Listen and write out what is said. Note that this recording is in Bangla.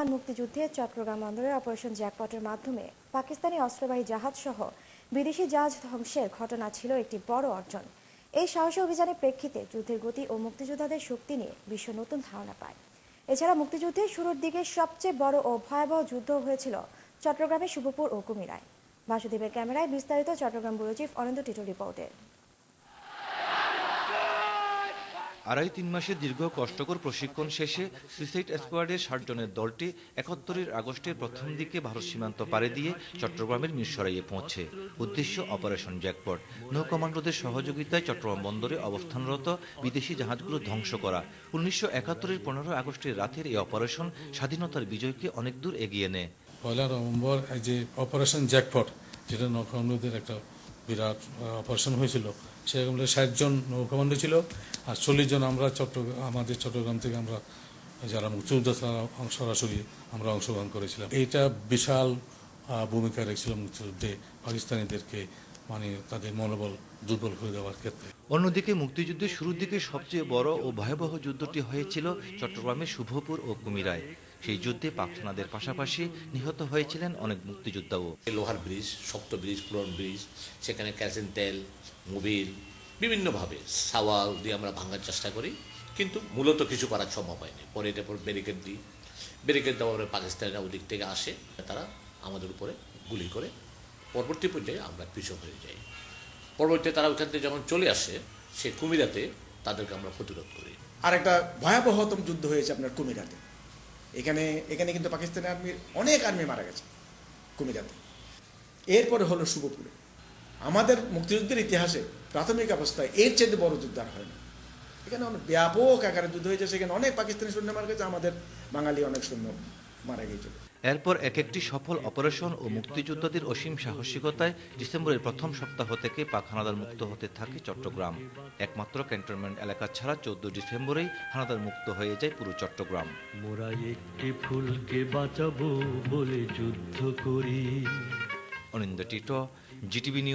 মহান মুক্তিযুদ্ধে চট্টগ্রাম বন্দরে অপারেশন জ্যাকপটের মাধ্যমে পাকিস্তানি অস্ত্রবাহী জাহাজ সহ বিদেশি জাহাজ ধ্বংসের ঘটনা ছিল একটি বড় অর্জন। এই সাহসী অভিযানের প্রেক্ষিতে যুদ্ধের গতি ও মুক্তিযোদ্ধাদের শক্তি নিয়ে বিশ্ব নতুন ধারণা পায়। এছাড়া মুক্তিযুদ্ধের শুরুর দিকে সবচেয়ে বড় ও ভয়াবহ যুদ্ধ হয়েছিল চট্টগ্রামের শুভপুর ও কুমিরায়। বাসুদেবের ক্যামেরায় বিস্তারিত চট্টগ্রাম ব্যুরো চিফ অনন্ত টিটো রিপোর্টে। ২.৫-৩ মাসের দীর্ঘ কষ্টকর প্রশিক্ষণ শেষে সুইসাইড স্কোয়াডের ৬০ জনের দলটি ৭১ আগস্টের প্রথম দিকে ভারত সীমান্ত পাড়ি দিয়ে চট্টগ্রামের মিরসরাইয়ে পৌঁছে। উদ্দেশ্য অপারেশন জ্যাকপট। নৌ কমান্ডোদের সহযোগিতায় চট্টগ্রাম বন্দরে অবস্থানরত বিদেশি জাহাজগুলো ধ্বংস করা। ১৯৭১-এর ১৫ আগস্টের রাতের এই অপারেশন স্বাধীনতার বিজয়কে অনেক দূর এগিয়ে নেয়। ১ নভেম্বর যে অপারেশন জ্যাকপট, যেটা নৌ কমান্ডোদের একটা বিরাট অপারেশন হয়েছিল, সেরকম ৬০ জন নৌ কমান্ডো ছিল আর ৪০ জন আমরা আমাদের চট্টগ্রাম থেকে আমরা যারা মুক্তিযোদ্ধা সরাসরি আমরা অংশগ্রহণ করেছিলাম। এইটা বিশাল ভূমিকা রেখেছিল মুক্তিযুদ্ধে পাকিস্তানিদেরকে তাদের মনোবল দুর্বল করে দেওয়ার ক্ষেত্রে। অন্যদিকে মুক্তিযুদ্ধের শুরুর দিকে সবচেয়ে বড় ও ভয়াবহ যুদ্ধটি হয়েছিল চট্টগ্রামের শুভপুর ও কুমিরায়। সেই যুদ্ধে পাক সেনাদের পাশাপাশি নিহত হয়েছিলেন অনেক মুক্তিযোদ্ধাও। লোহার ব্রিজ, শক্ত ব্রিজ, পুরন ব্রিজ, সেখানে কেরোসিন তেল, মোবিল, বিভিন্নভাবে সাওয়াল দিয়ে আমরা ভাঙার চেষ্টা করি, কিন্তু মূলত কিছু করা সম্ভব হয়নি। পরে এটার পর ব্যারিকেড দিই, ব্যারিকেড দেওয়ার পরে পাকিস্তানিরা ওদিক থেকে আসে, তারা আমাদের উপরে গুলি করে পরবর্তী পর্যায়ে আমরা পিছু হয়ে যাই। পরবর্তীতে তারা ওইখান থেকে যখন চলে আসে, সে কুমিরাতে তাদেরকে আমরা প্রতিরোধ করি। আর একটা ভয়াবহতম যুদ্ধ হয়েছে আপনার কুমিরাতে। এখানে কিন্তু পাকিস্তানি আর্মির অনেক আর্মি মারা গেছে কুমিরাতে। এরপরে হলো শুভপুরে। আমাদের মুক্তিযুদ্ধের ইতিহাসে প্রাথমিক অবস্থায় এর চেয়ে বড় যুদ্ধ আর হয় না। এখানে অনেক ব্যাপক আকারে যুদ্ধ হয়েছে, সেখানে অনেক পাকিস্তানি সৈন্য মারা গেছে, আমাদের বাঙালি অনেক সৈন্য মারা গিয়েছিল। এরপর এক একটি সফল অপারেশন ও মুক্তিযোদ্ধাদের অসীম সাহসিকতায় ডিসেম্বরের প্রথম সপ্তাহ থেকে পাক হানাদার মুক্ত হতে থাকে চট্টগ্রাম। একমাত্র ক্যান্টনমেন্ট এলাকা ছাড়া ১৪ ডিসেম্বরেই হানাদার মুক্ত হয়ে যায় পুরো চট্টগ্রাম। মোরা একটি ফুলকে বাঁচাবো বলে যুদ্ধ করি। অনিন্দ্য টিটো, জিটিভি নিউজ।